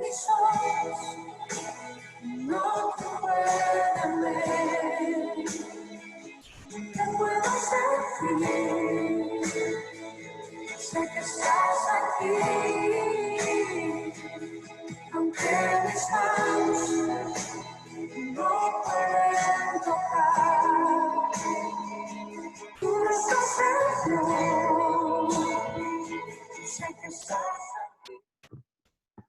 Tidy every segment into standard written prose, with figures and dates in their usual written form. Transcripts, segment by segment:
mis ojos no te pueden ver. Te puedo sentir, sé que estás aquí, aunque mis manos no pueden tocar. Tú no estás lejos, sé que estás aquí.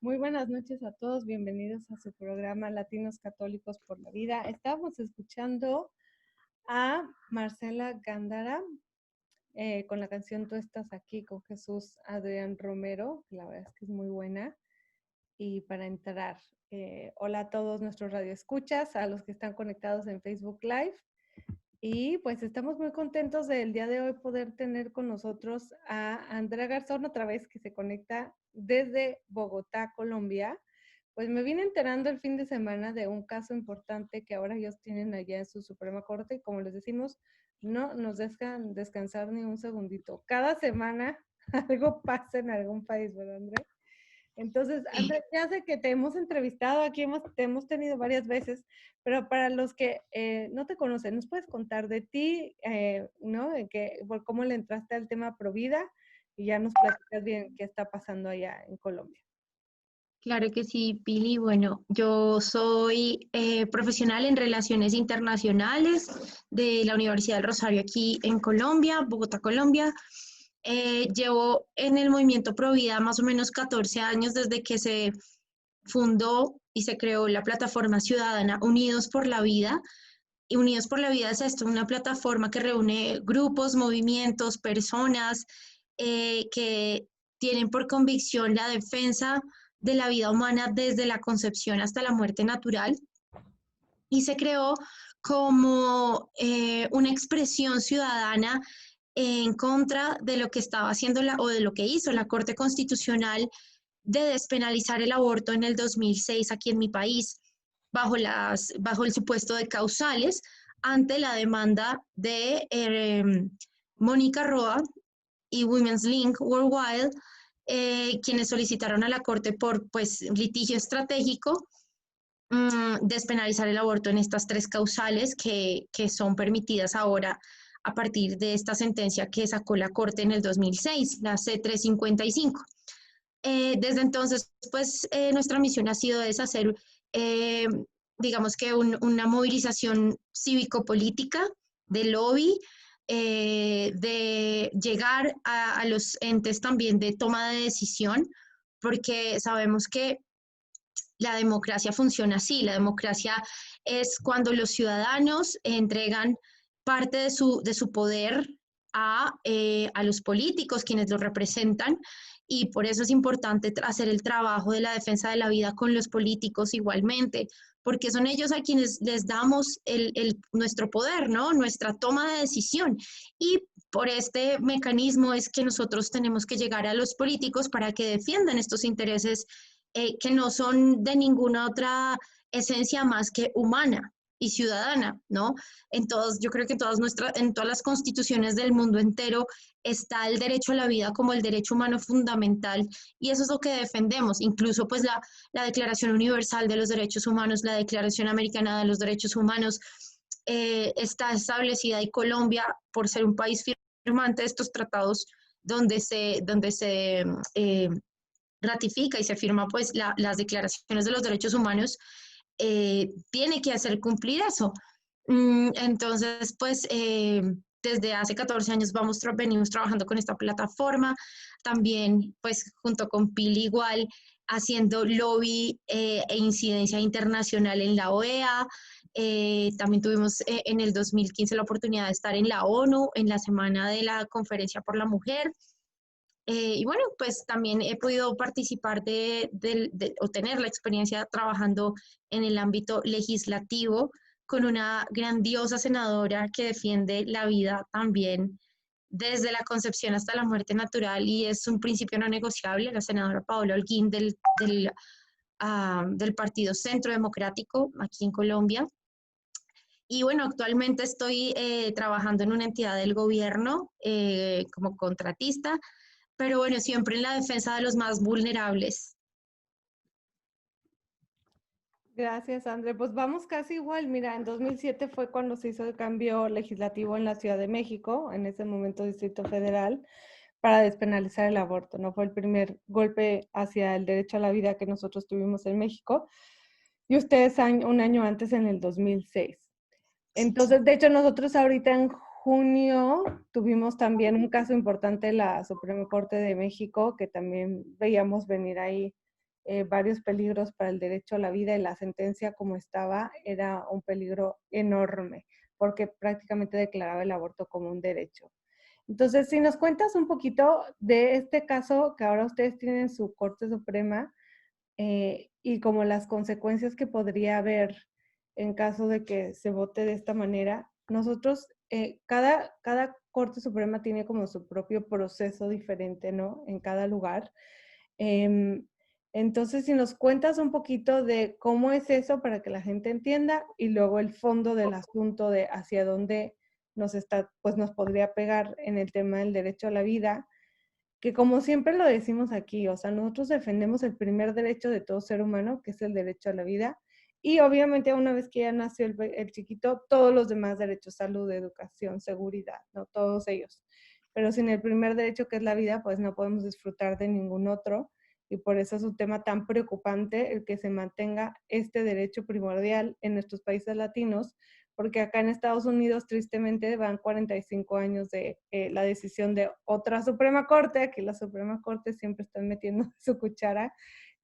Muy buenas noches a todos, bienvenidos a su programa Latinos Católicos por la Vida. Estábamos escuchando a Marcela Gándara con la canción Tú estás aquí con Jesús Adrián Romero, la verdad es que es muy buena. Y para entrar, hola a todos nuestros radioescuchas, a los que están conectados en Facebook Live. Y pues estamos muy contentos del día de hoy poder tener con nosotros a Andrea Garzón otra vez, que se conecta desde Bogotá, Colombia. Pues me vine enterando el fin de semana de un caso importante que ahora ellos tienen allá en su Suprema Corte y como les decimos, no nos dejan descansar ni un segundito. Cada semana algo pasa en algún país, ¿verdad, Andrea? Entonces, Andrea, ya sé que te hemos entrevistado aquí, te hemos tenido varias veces, pero para los que no te conocen, ¿nos puedes contar de ti, ¿no? Por cómo le entraste al tema Provida y ya nos platicas bien qué está pasando allá en Colombia? Claro que sí, Pili. Bueno, yo soy profesional en Relaciones Internacionales de la Universidad del Rosario aquí en Colombia, Bogotá, Colombia. Llevo en el movimiento Provida más o menos 14 años desde que se fundó y se creó la plataforma ciudadana Unidos por la Vida. Y Unidos por la Vida es esto, una plataforma que reúne grupos, movimientos, personas que tienen por convicción la defensa de la vida humana desde la concepción hasta la muerte natural, y se creó como una expresión ciudadana en contra de lo que estaba haciendo o de lo que hizo la Corte Constitucional de despenalizar el aborto en el 2006 aquí en mi país, bajo el supuesto de causales, ante la demanda de Mónica Roa y Women's Link Worldwide, quienes solicitaron a la Corte por litigio estratégico despenalizar el aborto en estas tres causales que son permitidas ahora a partir de esta sentencia que sacó la Corte en el 2006, la C-355. Desde entonces, nuestra misión ha sido deshacer, digamos que una movilización cívico-política de lobby, de llegar a los entes también de toma de decisión, porque sabemos que la democracia funciona así. La democracia es cuando los ciudadanos entregan parte de su poder a los políticos, quienes los representan, y por eso es importante hacer el trabajo de la defensa de la vida con los políticos igualmente, porque son ellos a quienes les damos nuestro poder, ¿no? Nuestra toma de decisión. Y por este mecanismo es que nosotros tenemos que llegar a los políticos para que defiendan estos intereses que no son de ninguna otra esencia más que humana y ciudadana, ¿no? Yo creo que en todas las constituciones del mundo entero está el derecho a la vida como el derecho humano fundamental, y eso es lo que defendemos. Incluso la Declaración Universal de los Derechos Humanos, la Declaración Americana de los Derechos Humanos, está establecida, y Colombia, por ser un país firmante de estos tratados donde se ratifica y se firma las declaraciones de los derechos humanos, tiene que hacer cumplir eso. Entonces, desde hace 14 años venimos trabajando con esta plataforma, también junto con Pili igual, haciendo lobby e incidencia internacional en la OEA. También tuvimos en el 2015 la oportunidad de estar en la ONU en la Semana de la Conferencia por la Mujer. Y bueno, también he podido participar o tener la experiencia trabajando en el ámbito legislativo con una grandiosa senadora que defiende la vida también desde la concepción hasta la muerte natural, y es un principio no negociable, la senadora Paola Holguín del Partido Centro Democrático aquí en Colombia. Y bueno, actualmente estoy trabajando en una entidad del gobierno como contratista, pero bueno, siempre en la defensa de los más vulnerables. Gracias, André. Pues vamos casi igual. Mira, en 2007 fue cuando se hizo el cambio legislativo en la Ciudad de México, en ese momento Distrito Federal, para despenalizar el aborto. No fue el primer golpe hacia el derecho a la vida que nosotros tuvimos en México, y ustedes un año antes, en el 2006. Entonces, de hecho, nosotros ahorita en junio tuvimos también un caso importante en la Suprema Corte de México, que también veíamos venir ahí varios peligros para el derecho a la vida, y la sentencia como estaba era un peligro enorme, porque prácticamente declaraba el aborto como un derecho. Entonces, si nos cuentas un poquito de este caso que ahora ustedes tienen en su Corte Suprema, y como las consecuencias que podría haber en caso de que se vote de esta manera. Nosotros, cada Corte Suprema tiene como su propio proceso diferente, ¿no? En cada lugar. Em, entonces, si nos cuentas un poquito de cómo es eso para que la gente entienda, y luego el fondo del asunto de hacia dónde pues nos podría pegar en el tema del derecho a la vida, que como siempre lo decimos aquí, o sea, nosotros defendemos el primer derecho de todo ser humano, que es el derecho a la vida, y obviamente una vez que ya nació el chiquito, todos los demás derechos, salud, educación, seguridad, ¿no? Todos ellos. Pero sin el primer derecho, que es la vida, pues no podemos disfrutar de ningún otro, y por eso es un tema tan preocupante el que se mantenga este derecho primordial en nuestros países latinos, porque acá en Estados Unidos, tristemente, van 45 años de la decisión de otra Suprema Corte. Aquí la Suprema Corte siempre está metiendo su cuchara,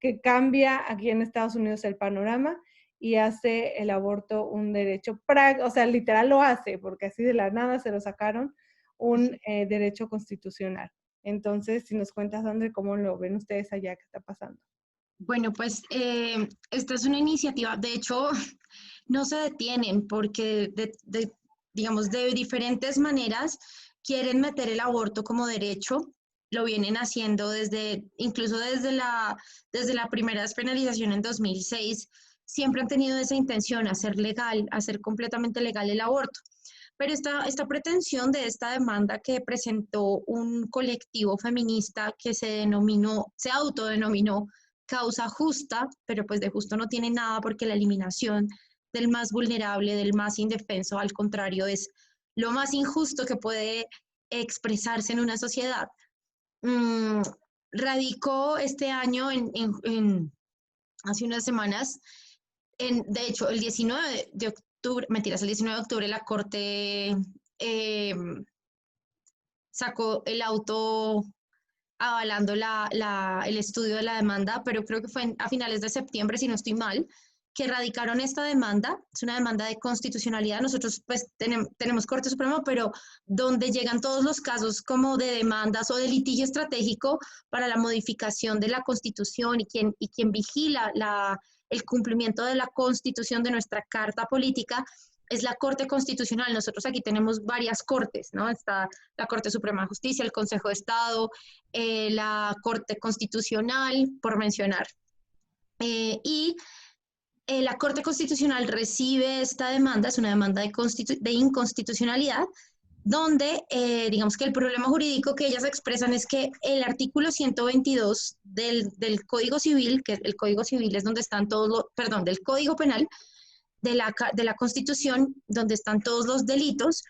que cambia aquí en Estados Unidos el panorama y hace el aborto un derecho, o sea, literal lo hace, porque así de la nada se lo sacaron, un derecho constitucional. Entonces, si nos cuentas, André, ¿cómo lo ven ustedes allá? ¿Qué está pasando? Bueno, pues esta es una iniciativa, de hecho, no se detienen porque, digamos, de diferentes maneras quieren meter el aborto como derecho. Lo vienen haciendo incluso desde la primera despenalización en 2006. Siempre han tenido esa intención, hacer legal, hacer completamente legal el aborto. Pero esta pretensión de esta demanda que presentó un colectivo feminista que se autodenominó Causa Justa, pero pues de justo no tiene nada, porque la eliminación del más vulnerable, del más indefenso, al contrario, es lo más injusto que puede expresarse en una sociedad. Mm, radicó este año, hace unas semanas, de hecho, el 19 de octubre, mentiras, el 19 de octubre la Corte eh, sacó el auto avalando el estudio de la demanda, pero creo que fue a finales de septiembre, si no estoy mal, que radicaron esta demanda. Es una demanda de constitucionalidad. Nosotros pues tenemos Corte Suprema, pero donde llegan todos los casos como de demandas o de litigio estratégico para la modificación de la Constitución, y quien vigila el cumplimiento de la Constitución, de nuestra Carta Política, es la Corte Constitucional. Nosotros aquí tenemos varias cortes, ¿no? Está la Corte Suprema de Justicia, el Consejo de Estado, la Corte Constitucional, por mencionar. Y la Corte Constitucional recibe esta demanda, es una demanda de inconstitucionalidad, donde digamos que el problema jurídico que ellas expresan es que el artículo 122 del Código Civil, que el Código Civil es donde están todos los, perdón, del Código Penal, de la Constitución, donde están todos los delitos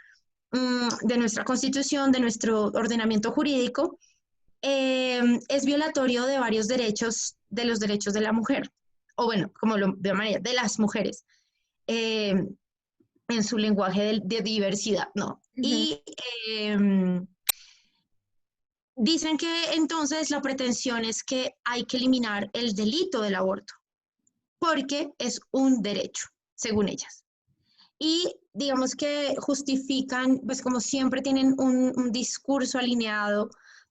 de nuestra Constitución, de nuestro ordenamiento jurídico, es violatorio de varios derechos, de los derechos de la mujer, o bueno, como de manera, de las mujeres, eh, en su lenguaje de diversidad, ¿no? Y dicen que entonces la pretensión es que hay que eliminar el delito del aborto, porque es un derecho, según ellas. Y digamos que justifican, pues como siempre tienen un discurso alineado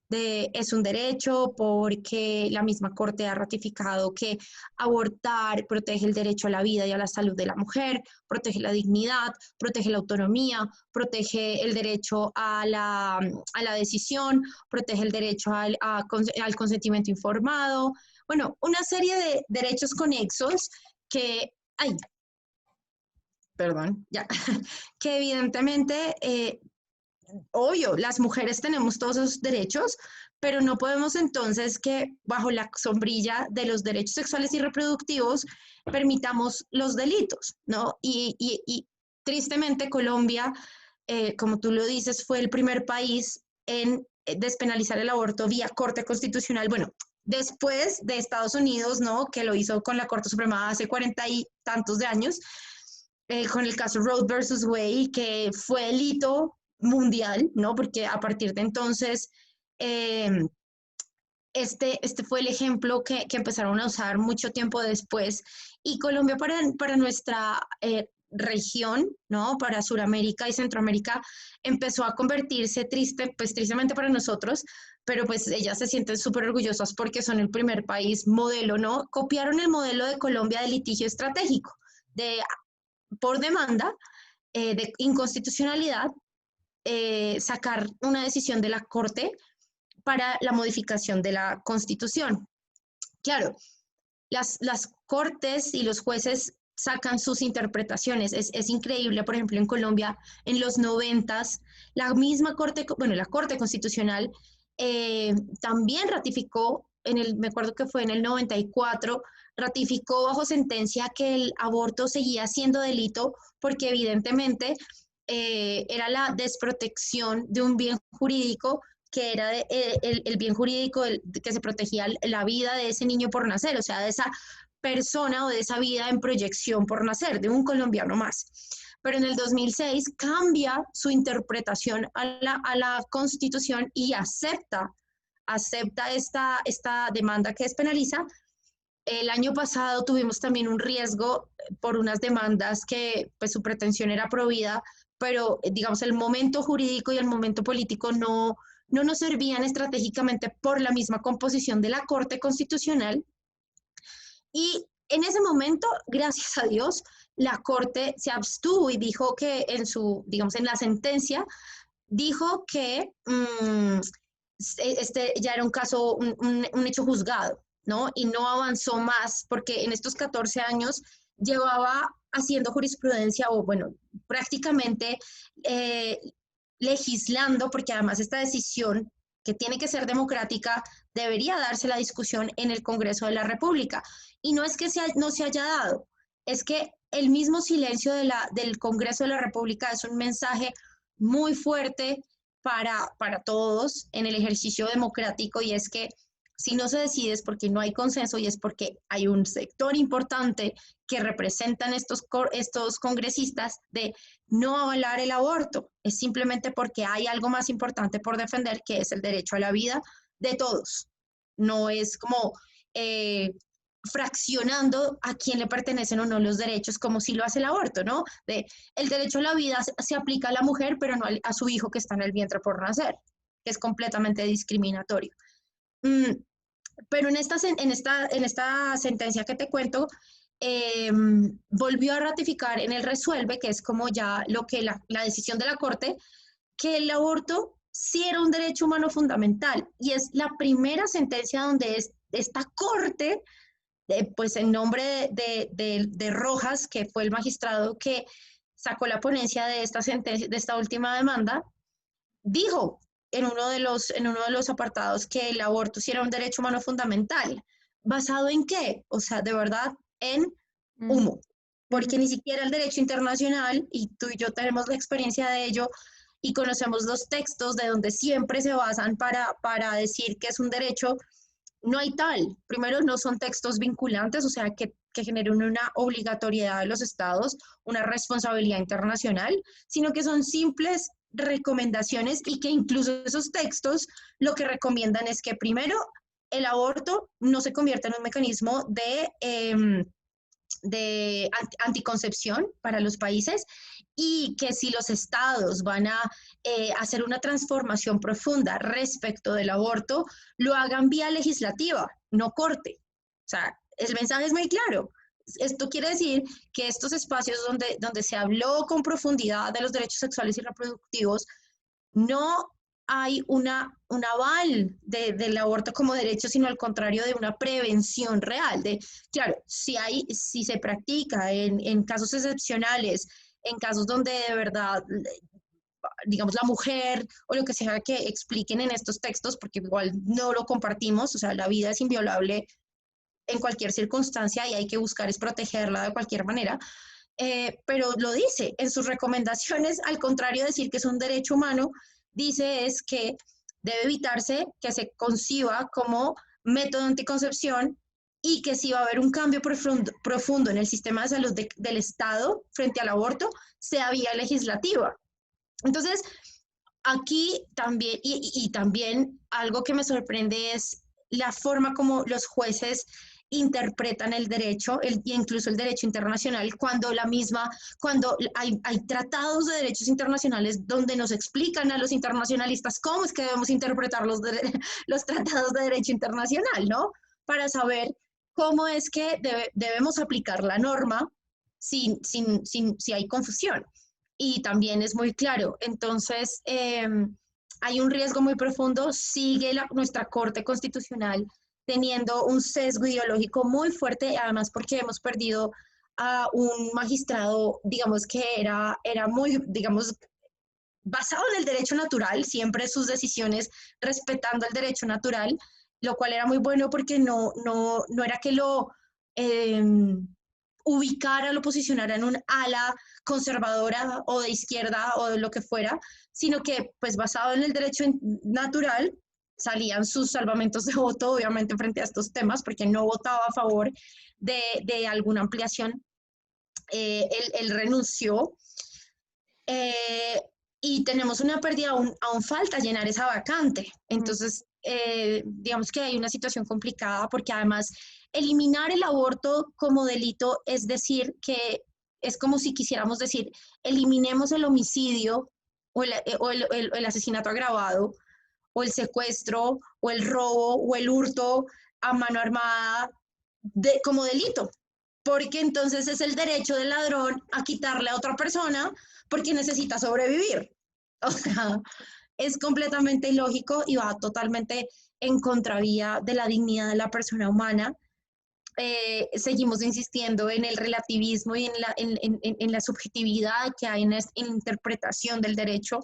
de es un derecho, porque la misma Corte ha ratificado que abortar protege el derecho a la vida y a la salud de la mujer, protege la dignidad, protege la autonomía, protege el derecho a la decisión, protege el derecho al consentimiento informado. Bueno, una serie de derechos conexos que, ay, perdón, ya, que evidentemente, obvio, las mujeres tenemos todos esos derechos, pero no podemos entonces que bajo la sombrilla de los derechos sexuales y reproductivos permitamos los delitos, ¿no? Y tristemente Colombia, como tú lo dices, fue el primer país en despenalizar el aborto vía Corte Constitucional, bueno, después de Estados Unidos, ¿no? Que lo hizo con la Corte Suprema hace 40 y tantos de años, con el caso Roe versus Wade, que fue el hito mundial, ¿no? Porque a partir de entonces, eh, este fue el ejemplo que empezaron a usar mucho tiempo después. Y Colombia para nuestra región, ¿no? Para Sudamérica y Centroamérica, empezó a convertirse pues tristemente para nosotros, pero pues ellas se sienten súper orgullosas porque son el primer país modelo, ¿no? Copiaron el modelo de Colombia de litigio estratégico, por demanda, de inconstitucionalidad, sacar una decisión de la Corte para la modificación de la Constitución. Claro, las cortes y los jueces sacan sus interpretaciones. Es increíble, por ejemplo, en Colombia, en los 90s, la misma Corte, bueno, la Corte Constitucional también ratificó, me acuerdo que fue en el 94, ratificó bajo sentencia que el aborto seguía siendo delito porque evidentemente era la desprotección de un bien jurídico que era el bien jurídico que se protegía la vida de ese niño por nacer, o sea, de esa persona o de esa vida en proyección por nacer, de un colombiano más. Pero en el 2006 cambia su interpretación a la Constitución y acepta esta demanda que despenaliza. El año pasado tuvimos también un riesgo por unas demandas que pues su pretensión era provida, pero digamos el momento jurídico y el momento político no nos servían estratégicamente por la misma composición de la Corte Constitucional. Y en ese momento, gracias a Dios, la Corte se abstuvo y dijo que en la sentencia, dijo que este ya era un caso, un hecho juzgado, ¿no? Y no avanzó más porque en estos 14 años llevaba haciendo jurisprudencia o, bueno, prácticamente legislando, porque además esta decisión que tiene que ser democrática, debería darse la discusión en el Congreso de la República. Y no es que no se haya dado, es que el mismo silencio del Congreso de la República es un mensaje muy fuerte para todos en el ejercicio democrático, y es que si no se decide es porque no hay consenso y es porque hay un sector importante que representan estos congresistas de no avalar el aborto. Es simplemente porque hay algo más importante por defender, que es el derecho a la vida de todos. No es como fraccionando a quién le pertenecen o no los derechos, como si lo hace el aborto, ¿no? El derecho a la vida se aplica a la mujer, pero no a su hijo que está en el vientre por nacer, que es completamente discriminatorio. Pero en esta sentencia que te cuento, volvió a ratificar en el resuelve, que es como ya lo que la decisión de la Corte, que el aborto sí era un derecho humano fundamental, y es la primera sentencia donde esta Corte, pues en nombre de Rojas, que fue el magistrado que sacó la ponencia de esta sentencia, de esta última demanda, dijo en uno de los apartados que el aborto sí era un derecho humano fundamental. ¿Basado en qué? O sea, de verdad, en humo. Porque ni siquiera el derecho internacional, y tú y yo tenemos la experiencia de ello, y conocemos los textos de donde siempre se basan para decir que es un derecho, no hay tal. Primero, no son textos vinculantes, o sea, que generen una obligatoriedad de los estados, una responsabilidad internacional, sino que son simples recomendaciones, y que incluso esos textos lo que recomiendan es que primero el aborto no se convierta en un mecanismo de anticoncepción para los países, y que si los estados van a hacer una transformación profunda respecto del aborto, lo hagan vía legislativa, no corte. O sea, el mensaje es muy claro. Esto quiere decir que estos espacios donde se habló con profundidad de los derechos sexuales y reproductivos, no hay un aval del aborto como derecho, sino al contrario, de una prevención real. Claro, si se practica en casos excepcionales, en casos donde de verdad digamos, la mujer o lo que sea que expliquen en estos textos, porque igual no lo compartimos, o sea, la vida es inviolable en cualquier circunstancia y hay que buscar es protegerla de cualquier manera, pero lo dice en sus recomendaciones, al contrario de decir que es un derecho humano, dice es que debe evitarse que se conciba como método de anticoncepción y que si va a haber un cambio profundo en el sistema de salud del Estado frente al aborto, sea vía legislativa. Entonces, aquí también, y también algo que me sorprende es la forma como los jueces interpretan el derecho, incluso el derecho internacional, cuando hay tratados de derechos internacionales donde nos explican a los internacionalistas cómo es que debemos interpretar los tratados de derecho internacional, ¿no? Para saber cómo es que debemos aplicar la norma si hay confusión. Y también es muy claro. Entonces, hay un riesgo muy profundo, sigue nuestra Corte Constitucional teniendo un sesgo ideológico muy fuerte, además porque hemos perdido a un magistrado, digamos, que era muy, digamos, basado en el derecho natural, siempre sus decisiones respetando el derecho natural, lo cual era muy bueno porque no era que lo ubicara, lo posicionara en un ala conservadora o de izquierda o de lo que fuera, sino que pues basado en el derecho natural salían sus salvamentos de voto, obviamente, frente a estos temas, porque no votaba a favor de alguna ampliación. Él renunció. Y tenemos una pérdida, aún falta llenar esa vacante. Entonces, digamos que hay una situación complicada porque además eliminar el aborto como delito es decir que es como si quisiéramos decir, eliminemos el homicidio o el asesinato agravado o el secuestro o el robo o el hurto a mano armada como delito, porque entonces es el derecho del ladrón a quitarle a otra persona porque necesita sobrevivir. O sea, es completamente ilógico y va totalmente en contravía de la dignidad de la persona humana. Seguimos insistiendo en el relativismo y en la subjetividad que hay en interpretación del derecho,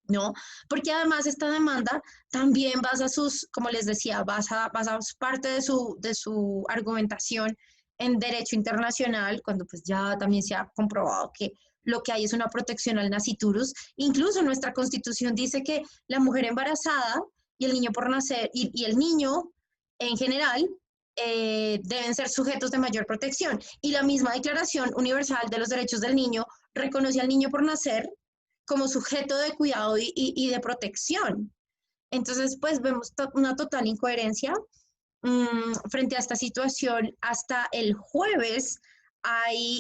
¿no? Porque además esta demanda también basa como les decía, basa parte de su argumentación en derecho internacional, cuando pues ya también se ha comprobado que lo que hay es una protección al nasciturus. Incluso nuestra Constitución dice que la mujer embarazada y el niño por nacer, y el niño en general, deben ser sujetos de mayor protección. Y la misma Declaración Universal de los Derechos del Niño reconoce al niño por nacer como sujeto de cuidado y de protección. Entonces, pues vemos una total incoherencia frente a esta situación. Hasta el jueves,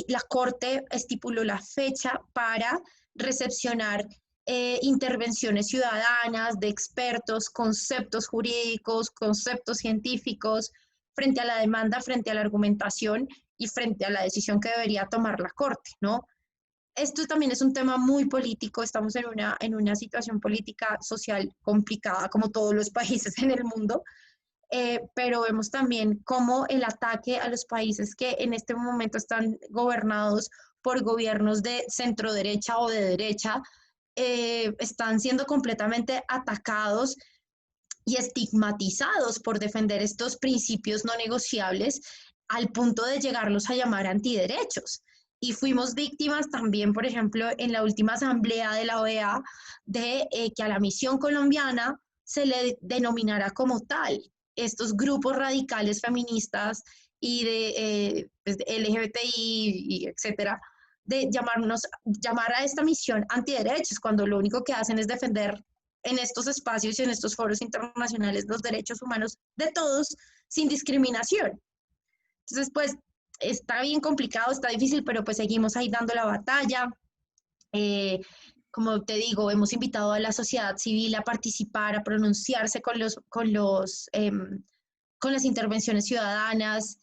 la Corte estipuló la fecha para recepcionar intervenciones ciudadanas de expertos, conceptos jurídicos, conceptos científicos, frente a la demanda, frente a la argumentación y frente a la decisión que debería tomar la Corte, ¿no? Esto también es un tema muy político, estamos en una situación política social complicada, como todos los países en el mundo, pero vemos también cómo el ataque a los países que en este momento están gobernados por gobiernos de centro derecha o de derecha, están siendo completamente atacados y estigmatizados por defender estos principios no negociables al punto de llegarlos a llamar antiderechos. Y fuimos víctimas también, por ejemplo, en la última asamblea de la OEA, de que a la misión colombiana se le denominara como tal. Estos grupos radicales feministas y de LGBTI, y etcétera, de llamar a esta misión antiderechos, cuando lo único que hacen es defender en estos espacios y en estos foros internacionales los derechos humanos de todos sin discriminación. Entonces, pues, está bien complicado, está difícil, pero pues seguimos ahí dando la batalla. Como te digo, hemos invitado a la sociedad civil a participar, a pronunciarse con las intervenciones ciudadanas,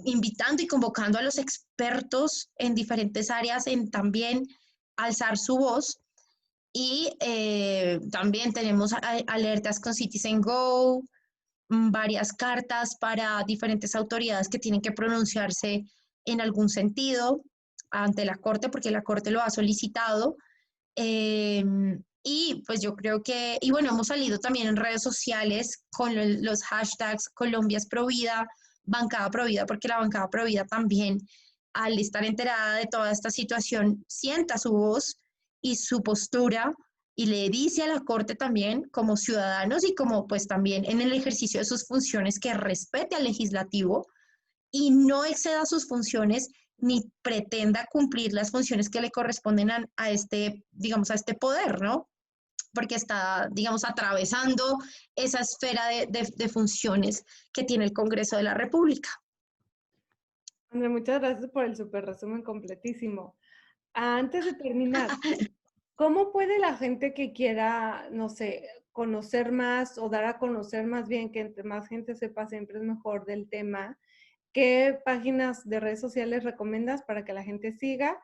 invitando y convocando a los expertos en diferentes áreas en también alzar su voz. Y también tenemos alertas con Citizen Go, varias cartas para diferentes autoridades que tienen que pronunciarse en algún sentido ante la Corte, porque la Corte lo ha solicitado. Y pues yo creo que, y bueno, hemos salido también en redes sociales con los hashtags Colombia es Provida, Bancada Provida, porque la Bancada Provida también, al estar enterada de toda esta situación, sienta su voz y su postura y le dice a la Corte también, como ciudadanos y como pues también en el ejercicio de sus funciones, que respete al legislativo y no exceda sus funciones ni pretenda cumplir las funciones que le corresponden a este, digamos, a este poder, ¿no? Porque está, digamos, atravesando esa esfera de funciones que tiene el Congreso de la República. André, muchas gracias por el súper resumen completísimo. Antes de terminar, ¿cómo puede la gente que quiera, no sé, conocer más o dar a conocer más bien, que entre más gente sepa siempre es mejor del tema? ¿Qué páginas de redes sociales recomiendas para que la gente siga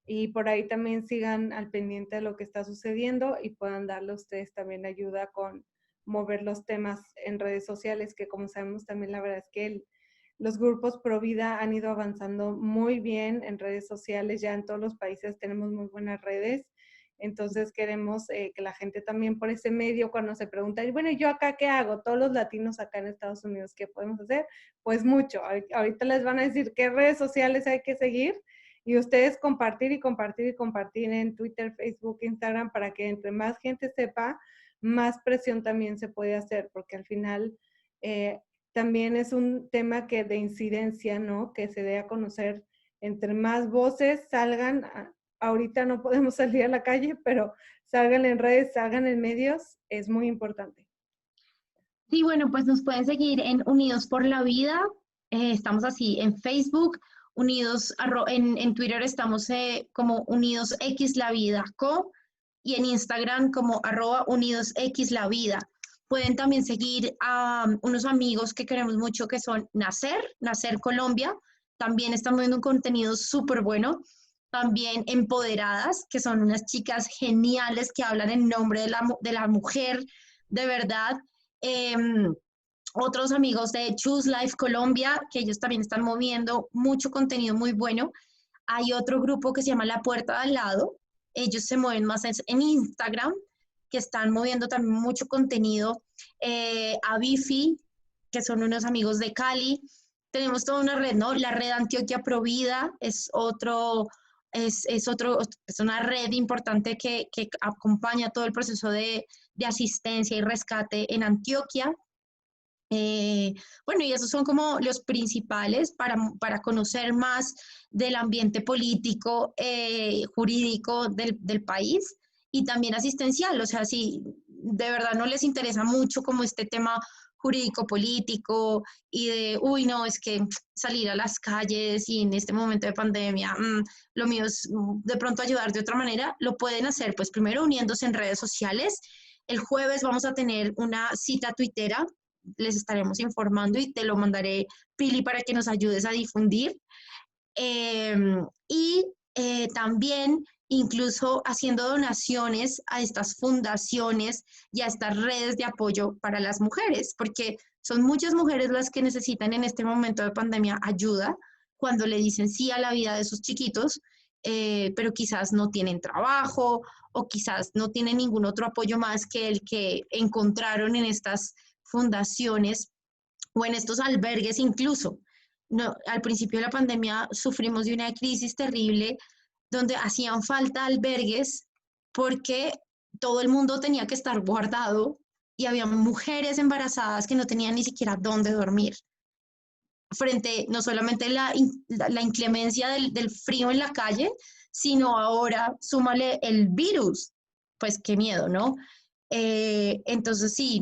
y por ahí también sigan al pendiente de lo que está sucediendo y puedan darle a ustedes también ayuda con mover los temas en redes sociales, que como sabemos también la verdad es que los grupos pro vida han ido avanzando muy bien en redes sociales, ya en todos los países tenemos muy buenas redes, entonces queremos que la gente también por ese medio cuando se pregunta, bueno, ¿yo acá qué hago? Todos los latinos acá en Estados Unidos, ¿qué podemos hacer? Pues mucho. Ahorita les van a decir qué redes sociales hay que seguir y ustedes compartir y compartir y compartir en Twitter, Facebook, Instagram para que entre más gente sepa, más presión también se puede hacer, porque al final también es un tema que de incidencia, ¿no? Que se dé a conocer entre más voces salgan. Ahorita no podemos salir a la calle, pero salgan en redes, salgan en medios, es muy importante. Sí, bueno, pues nos pueden seguir en Unidos por la Vida. Estamos así en Facebook, en Twitter estamos como Unidos X La Vida Co, y en Instagram como @Unidos X La Vida. Pueden también seguir a unos amigos que queremos mucho que son Nacer Colombia. También están viendo un contenido súper bueno. También Empoderadas, que son unas chicas geniales que hablan en nombre de la mujer, de verdad. Eh, Otros amigos de Choose Life Colombia, que ellos también están moviendo mucho contenido muy bueno. Hay otro grupo que se llama La Puerta de al lado. Ellos se mueven más en Instagram, que están moviendo también mucho contenido. A Bifi, que son unos amigos de Cali. Tenemos toda una red, ¿no? La red Antioquia Provida es una red importante que acompaña todo el proceso de asistencia y rescate en Antioquia. Bueno, y esos son como los principales para conocer más del ambiente político, jurídico del país y también asistencial. O sea, si de verdad no les interesa mucho como este tema jurídico político y de, uy, no, es que salir a las calles y en este momento de pandemia, lo mío es de pronto ayudar de otra manera, lo pueden hacer pues primero uniéndose en redes sociales. El jueves vamos a tener una cita tuitera, les estaremos informando y te lo mandaré, Pili, para que nos ayudes a difundir. Eh, y también incluso haciendo donaciones a estas fundaciones y a estas redes de apoyo para las mujeres, porque son muchas mujeres las que necesitan en este momento de pandemia ayuda cuando le dicen sí a la vida de sus chiquitos, pero quizás no tienen trabajo o quizás no tienen ningún otro apoyo más que el que encontraron en estas fundaciones o en estos albergues incluso. No, al principio de la pandemia sufrimos de una crisis terrible donde hacían falta albergues porque todo el mundo tenía que estar guardado y había mujeres embarazadas que no tenían ni siquiera dónde dormir. Frente no solamente la inclemencia del frío en la calle, sino ahora súmale el virus. Pues qué miedo, ¿no? Entonces sí,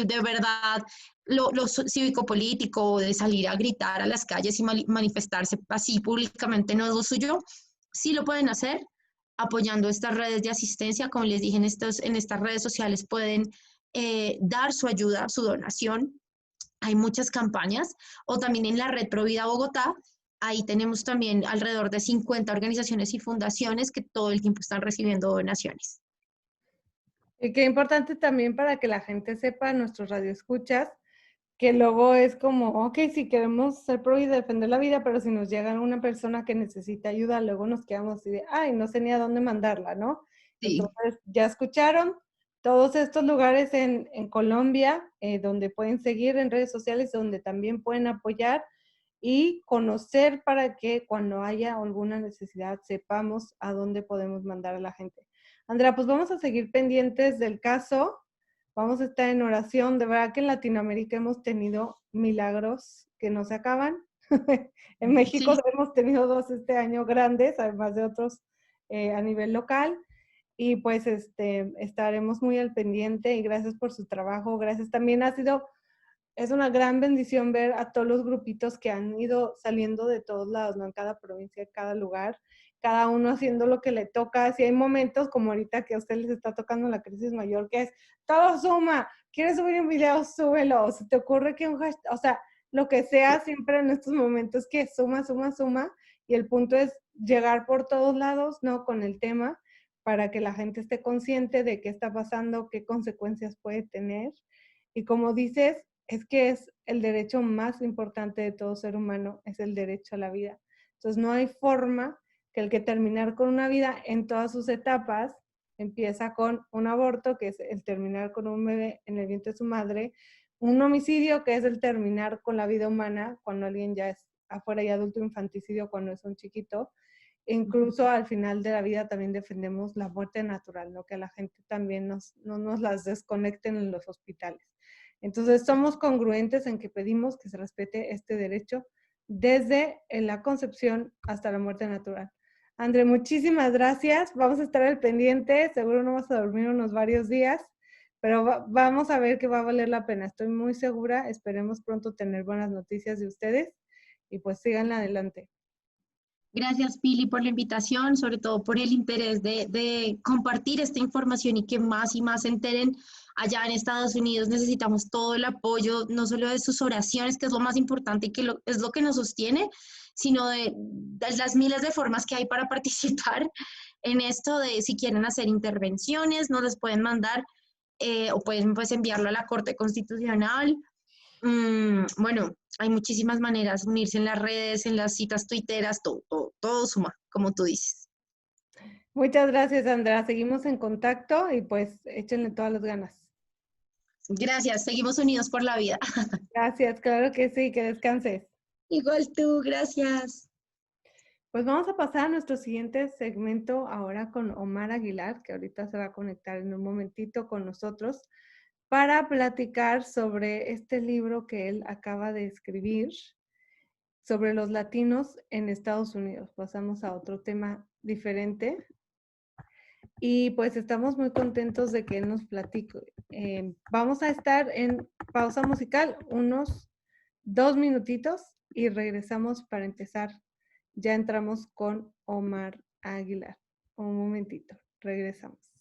de verdad, lo cívico-político de salir a gritar a las calles y manifestarse así públicamente no es lo suyo, sí lo pueden hacer apoyando estas redes de asistencia. Como les dije, en estas redes sociales pueden dar su ayuda, su donación. Hay muchas campañas, o también en la Red Provida Bogotá. Ahí tenemos también alrededor de 50 organizaciones y fundaciones que todo el tiempo están recibiendo donaciones. Y qué importante también para que la gente sepa, nuestros radioescuchas, que luego es como, ok, si queremos ser pro y defender la vida, pero si nos llega una persona que necesita ayuda, luego nos quedamos así de, ay, no sé ni a dónde mandarla, ¿no? Sí. Entonces, ya escucharon todos estos lugares en Colombia, donde pueden seguir en redes sociales, donde también pueden apoyar y conocer para que cuando haya alguna necesidad sepamos a dónde podemos mandar a la gente. Andrea, pues vamos a seguir pendientes del caso, vamos a estar en oración. De verdad que en Latinoamérica hemos tenido milagros que no se acaban. En México Sí. hemos tenido 2 este año grandes, además de otros a nivel local. Y pues estaremos muy al pendiente y gracias por su trabajo. Gracias. También es una gran bendición ver a todos los grupitos que han ido saliendo de todos lados, ¿no? En cada provincia, en cada lugar, cada uno haciendo lo que le toca. Si hay momentos como ahorita que a ustedes les está tocando la crisis mayor, que es todo suma, quieres subir un video, súbelo. O se te ocurre que un hashtag, o sea, lo que sea siempre en estos momentos que suma, suma, suma. Y el punto es llegar por todos lados, ¿no? Con el tema para que la gente esté consciente de qué está pasando, qué consecuencias puede tener. Y como dices, es que es el derecho más importante de todo ser humano, es el derecho a la vida. Entonces no hay forma que el que terminar con una vida en todas sus etapas, empieza con un aborto, que es el terminar con un bebé en el vientre de su madre, un homicidio, que es el terminar con la vida humana cuando alguien ya es afuera, y adulto, infanticidio cuando es un chiquito. Incluso al final de la vida también defendemos la muerte natural, ¿no? Que a la gente también no nos las desconecten en los hospitales. Entonces, somos congruentes en que pedimos que se respete este derecho desde la concepción hasta la muerte natural. André, muchísimas gracias. Vamos a estar al pendiente. Seguro no vas a dormir unos varios días, pero vamos a ver que va a valer la pena. Estoy muy segura. Esperemos pronto tener buenas noticias de ustedes y pues sigan adelante. Gracias, Pili, por la invitación, sobre todo por el interés de compartir esta información y que más y más se enteren. Allá en Estados Unidos necesitamos todo el apoyo, no solo de sus oraciones, que es lo más importante y que es lo que nos sostiene, sino de las miles de formas que hay para participar en esto, de si quieren hacer intervenciones, nos las pueden mandar o pueden pues enviarlo a la Corte Constitucional. Bueno, hay muchísimas maneras, unirse en las redes, en las citas tuiteras, todo suma, como tú dices. Muchas gracias, Andrea. Seguimos en contacto y pues échenle todas las ganas. Gracias, seguimos unidos por la vida. Gracias, claro que sí, que descanses. Igual tú, gracias. Pues vamos a pasar a nuestro siguiente segmento ahora con Omar Aguilar, que ahorita se va a conectar en un momentito con nosotros para platicar sobre este libro que él acaba de escribir sobre los latinos en Estados Unidos. Pasamos a otro tema diferente. Y pues estamos muy contentos de que él nos platique. Vamos a estar en pausa musical unos 2 minutitos y regresamos para empezar. Ya entramos con Omar Aguilar. Un momentito, regresamos.